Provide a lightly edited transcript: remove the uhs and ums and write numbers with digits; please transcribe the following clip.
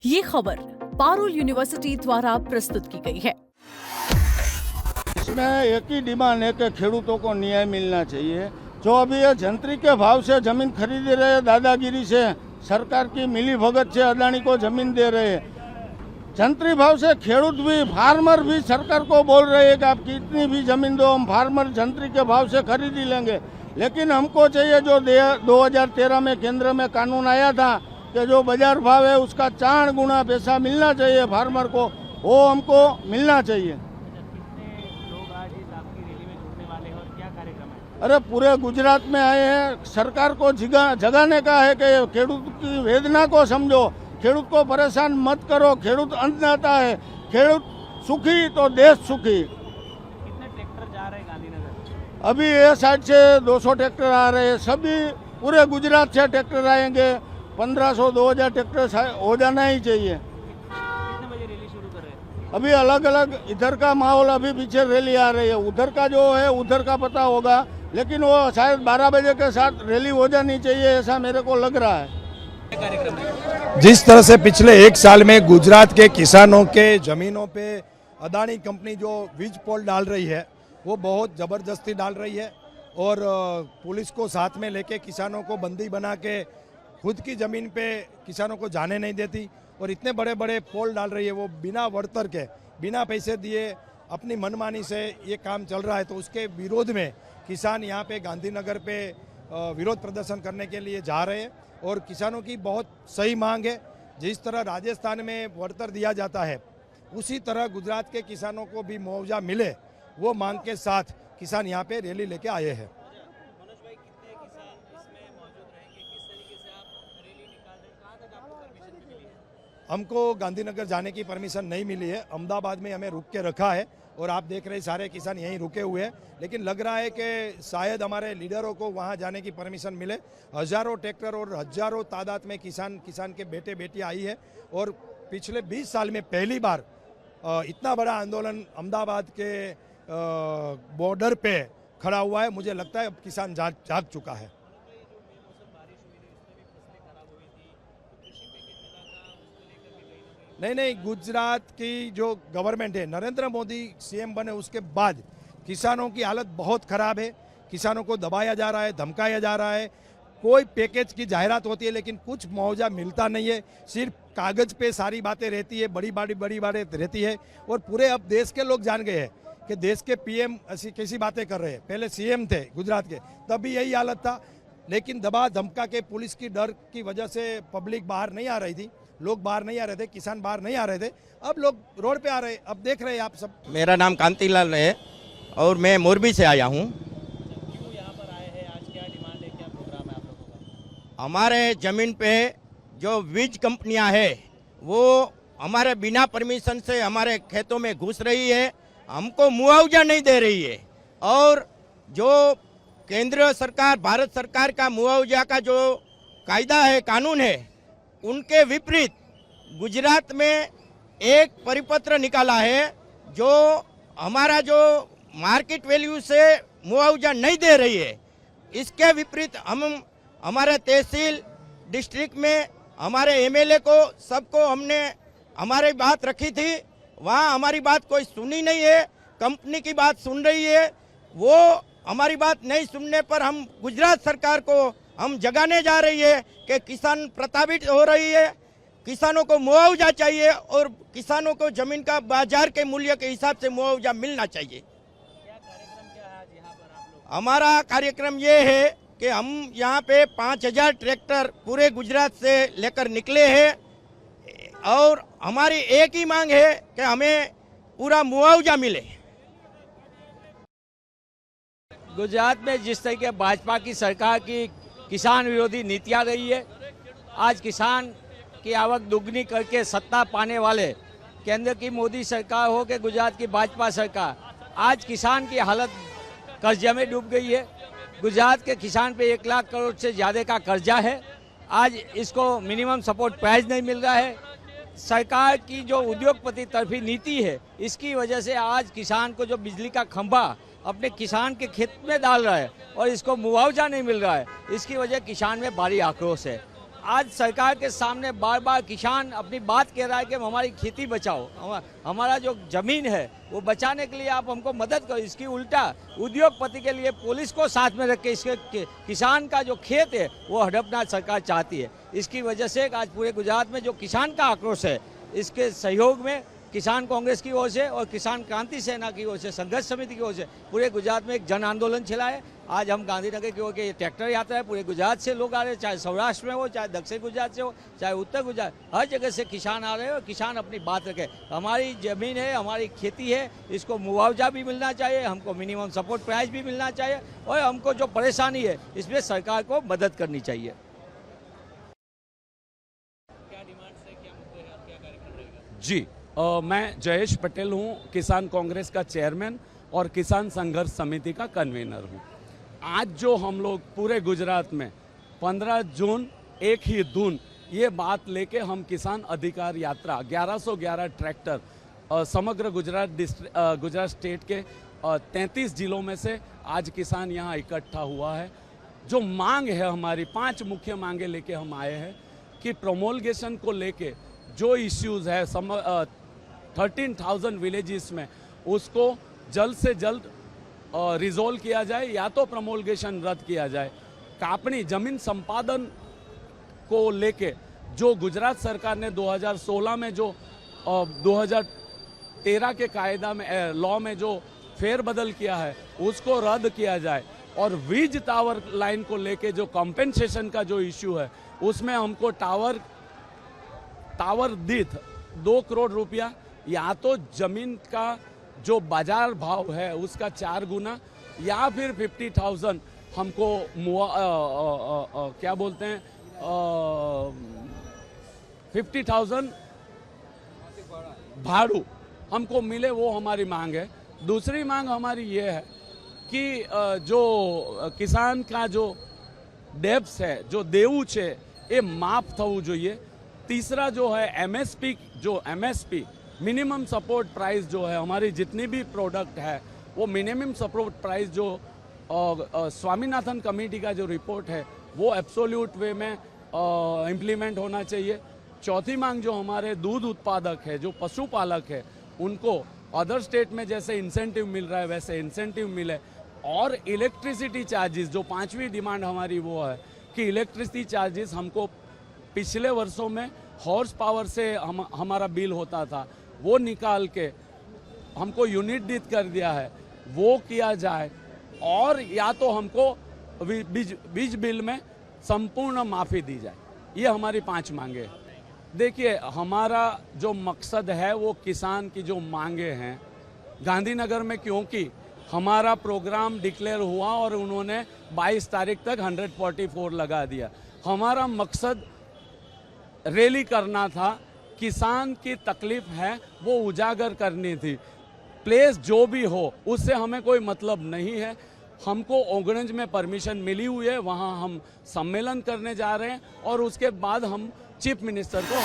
ये खबर पारुल यूनिवर्सिटी द्वारा प्रस्तुत की गई है। इसमें एक ही डिमांड है कि खेडूतों को न्याय मिलना चाहिए। जो अभी ये जंत्री के भाव से जमीन खरीद रहे हैं, दादागिरी से, सरकार की मिली भगत से अदानी को जमीन दे रहे हैं। जंत्री भाव से खेडूत भी, फार्मर भी सरकार को बोल रहे हैं कि आप कितनी भी जमीन दो, हम फार्मर जंत्री के भाव से खरीद ही लेंगे। लेकिन हमको चाहिए जो 2013 में केंद्र में कानून आया था कि जो बाजार भाव है उसका 4 गुना पैसा मिलना चाहिए फार्मर को, वो हमको मिलना चाहिए। लोग आज इस आपकी रैली में जुड़ने वाले हैं और क्या कार्यक्रम है? अरे पूरे गुजरात में आए हैं, सरकार को जगाने का है कि खेडूत की वेदना को समझो, खेडूत को परेशान मत करो। खेडूत अन्नदाता है, खेडूत सुखी तो देश सुखी। कितने ट्रैक्टर जा रहे हैं गांधीनगर? अभी ये साइड से 200 ट्रैक्टर आ रहे हैं, सभी पूरे गुजरात से ट्रैक्टर आएंगे। 1500-2000 ट्रैक्टर हो जाना ही चाहिए। कितने बजे रैली शुरू कर रहे हैं? अभी अलग अलग इधर का माहौल, अभी पीछे रैली आ रही है, उधर का जो है उधर का पता होगा, लेकिन वो शायद 12 बजे के साथ रैली हो जानी चाहिए, ऐसा मेरे को लग रहा है। कार्यक्रम है जिस तरह से पिछले 1 साल में गुजरात के किसानों के जमीनों पे अदानी कंपनी जो वीज पोल डाल रही है वो बहुत ज़बरदस्ती डाल रही है और पुलिस को साथ में लेके किसानों को बंदी बना के खुद की ज़मीन पे किसानों को जाने नहीं देती और इतने बड़े बड़े पोल डाल रही है, वो बिना वर्तर के, बिना पैसे दिए अपनी मनमानी से ये काम चल रहा है। तो उसके विरोध में किसान यहाँ पे गांधीनगर पे विरोध प्रदर्शन करने के लिए जा रहे हैं और किसानों की बहुत सही मांग है। जिस तरह राजस्थान में वर्तर दिया जाता है उसी तरह गुजरात के किसानों को भी मुआवजा मिले, वो मांग के साथ किसान यहाँ पे रैली लेके आए हैं। मनोज भाई, कितने किसान इसमें मौजूद रहेंगे? किस तरीके से आप रैली निकाल रहे हैं? कहाँ तक आपको परमिशन मिली है? हमको गांधीनगर जाने की परमिशन नहीं मिली है, अहमदाबाद में हमें रुक के रखा है और आप देख रहे हैं सारे किसान यहीं रुके हुए हैं। लेकिन लग रहा है कि शायद हमारे लीडरों को वहां जाने की परमिशन मिले। हजारों ट्रैक्टर और हजारों तादाद में किसान के बेटे बेटियां आई है और पिछले 20 साल में पहली बार इतना बड़ा आंदोलन अहमदाबाद के बॉर्डर पे खड़ा हुआ है। मुझे लगता है अब किसान जाग चुका है। नहीं, गुजरात की जो गवर्नमेंट है, नरेंद्र मोदी सीएम बने उसके बाद किसानों की हालत बहुत खराब है। किसानों को दबाया जा रहा है, धमकाया जा रहा है। कोई पैकेज की जाहिरात होती है लेकिन कुछ मुआवजा मिलता नहीं है, सिर्फ कागज पे सारी बातें रहती है, बड़ी बातें रहती है। और पूरे अब देश के लोग जान गए हैं कि देश के पीएम ऐसी कैसी बातें कर रहे हैं। पहले सीएम थे गुजरात के, तब भी यही हालत था, लेकिन दबा धमका के पुलिस की डर की वजह से पब्लिक बाहर नहीं आ रही थी, लोग बाहर नहीं आ रहे थे, किसान बाहर नहीं आ रहे थे। अब लोग रोड पे आ रहे हैं, अब देख रहे हैं आप सब। मेरा नाम कांतिलाल है और मैं मोरबी से आया हूँ। क्यों यहाँ पर आए हैं? आज क्या डिमांड है, क्या प्रोग्राम है आप लोगों का? हमारे ज़मीन पे जो वीज कंपनियां है वो हमारे बिना परमिशन से हमारे खेतों में घुस रही है, हमको मुआवजा नहीं दे रही है। और जो केंद्र सरकार, भारत सरकार का मुआवजा का जो कायदा है, कानून है, उनके विपरीत गुजरात में एक परिपत्र निकाला है जो हमारा जो मार्केट वैल्यू से मुआवजा नहीं दे रही है। इसके विपरीत हम हमारे तहसील डिस्ट्रिक्ट में हमारे एमएलए को, सबको हमने हमारी बात रखी थी, वहाँ हमारी बात कोई सुनी नहीं है। कंपनी की बात सुन रही है, वो हमारी बात नहीं सुनने पर हम गुजरात सरकार को हम जगाने जा रही है कि किसान प्रताड़ित हो रही है, किसानों को मुआवजा चाहिए और किसानों को जमीन का बाजार के मूल्य के हिसाब से मुआवजा मिलना चाहिए। क्या कार्यक्रम क्या है आज यहाँ पर आप लोग? हमारा कार्यक्रम ये है कि हम यहाँ पे 5000 ट्रैक्टर पूरे गुजरात से लेकर निकले हैं और हमारी एक ही मांग है कि हमें पूरा मुआवजा मिले। गुजरात में जिस तरीके भाजपा की सरकार की किसान विरोधी नीतियां रही है, आज किसान की आवक दुगनी करके सत्ता पाने वाले केंद्र की मोदी सरकार हो के गुजरात की भाजपा सरकार, आज किसान की हालत कर्जे में डूब गई है। गुजरात के किसान पे 1 लाख करोड़ से ज़्यादा का कर्जा है। आज इसको मिनिमम सपोर्ट प्राइस नहीं मिल रहा है। सरकार की जो उद्योगपति तरफी नीति है, इसकी वजह से आज किसान को जो बिजली का खंभा अपने किसान के खेत में डाल रहा है और इसको मुआवजा नहीं मिल रहा है, इसकी वजह किसान में भारी आक्रोश है। आज सरकार के सामने बार बार किसान अपनी बात कह रहा है कि हमारी खेती बचाओ, हमारा जो जमीन है वो बचाने के लिए आप हमको मदद करो। इसकी उल्टा उद्योगपति के लिए पुलिस को साथ में रख के इसके किसान का जो खेत है वो हड़पना सरकार चाहती है। इसकी वजह से आज पूरे गुजरात में जो किसान का आक्रोश है, इसके सहयोग में किसान कांग्रेस की ओर से और किसान क्रांति सेना की ओर से, संघर्ष समिति की ओर से पूरे गुजरात में एक जन आंदोलन चला है। आज हम गांधीनगर की ओर के ट्रैक्टर यात्रा है, पूरे गुजरात से लोग आ रहे हैं, चाहे सौराष्ट्र में हो, चाहे दक्षिण गुजरात से हो, चाहे उत्तर गुजरात, हर जगह से किसान आ रहे हैं और किसान अपनी बात रखे। हमारी ज़मीन है, हमारी खेती है, इसको मुआवजा भी मिलना चाहिए, हमको मिनिमम सपोर्ट प्राइस भी मिलना चाहिए और हमको जो परेशानी है इसमें सरकार को मदद करनी चाहिए। क्या डिमांड्स है, क्या मुद्दे हैं और क्या कार्यक्रम रहेगा? जी मैं जयेश पटेल हूँ, किसान कांग्रेस का चेयरमैन और किसान संघर्ष समिति का कन्वीनर हूँ। आज जो हम लोग पूरे गुजरात में 15 जून एक ही धुन ये बात लेके हम किसान अधिकार यात्रा 1111 ट्रैक्टर समग्र गुजरात स्टेट के 33 जिलों में से आज किसान यहाँ इकट्ठा हुआ है। जो मांग है हमारी 5 मुख्य मांगे लेके हम आए हैं कि प्रोमोलगेशन को लेके जो इश्यूज़ है 13,000 विलेजेस में उसको जल्द से जल्द रिजोल्व किया जाए या तो प्रमोलगेशन रद्द किया जाए। कापनी जमीन संपादन को लेके जो गुजरात सरकार ने 2016 में जो 2013 के कायदा में लॉ में जो फेरबदल किया है उसको रद्द किया जाए और वीज टावर लाइन को लेके जो कॉम्पेंसेशन का जो इश्यू है उसमें हमको टावर दीठ 2 करोड़ रुपया या तो जमीन का जो बाजार भाव है उसका 4 गुना या फिर 50,000 हमको क्या बोलते हैं 50,000 भाड़ू हमको मिले, वो हमारी मांग है। दूसरी मांग हमारी ये है कि जो किसान का जो डेब्स है, जो देવું છે એ માફ થવું જોઈએ। तीसरा जो है एमएसपी मिनिमम सपोर्ट प्राइस जो है, हमारी जितनी भी प्रोडक्ट है वो मिनिमम सपोर्ट प्राइस जो स्वामीनाथन कमेटी का जो रिपोर्ट है वो एब्सोल्यूट वे में इम्प्लीमेंट होना चाहिए। चौथी मांग जो हमारे दूध उत्पादक है, जो पशुपालक है, उनको अदर स्टेट में जैसे इंसेंटिव मिल रहा है वैसे इंसेंटिव मिले। और इलेक्ट्रिसिटी चार्जेस जो 5वीं डिमांड हमारी वो है कि इलेक्ट्रिसिटी चार्जेस हमको पिछले वर्षों में हॉर्स पावर से हमारा बिल होता था वो निकाल के हमको यूनिट दीठ कर दिया है, वो किया जाए। और या तो हमको बीज बिल में संपूर्ण माफ़ी दी जाए। ये हमारी 5 मांगे हैं। देखिए, हमारा जो मकसद है वो किसान की जो मांगे हैं गांधीनगर में, क्योंकि हमारा प्रोग्राम डिक्लेयर हुआ और उन्होंने 22 तारीख तक 144 लगा दिया। हमारा मकसद रैली करना था, किसान की तकलीफ है वो उजागर करनी थी। प्लेस जो भी हो उससे हमें कोई मतलब नहीं है। हमको ओगंज में परमिशन मिली हुई है, वहाँ हम सम्मेलन करने जा रहे हैं और उसके बाद हम चीफ मिनिस्टर को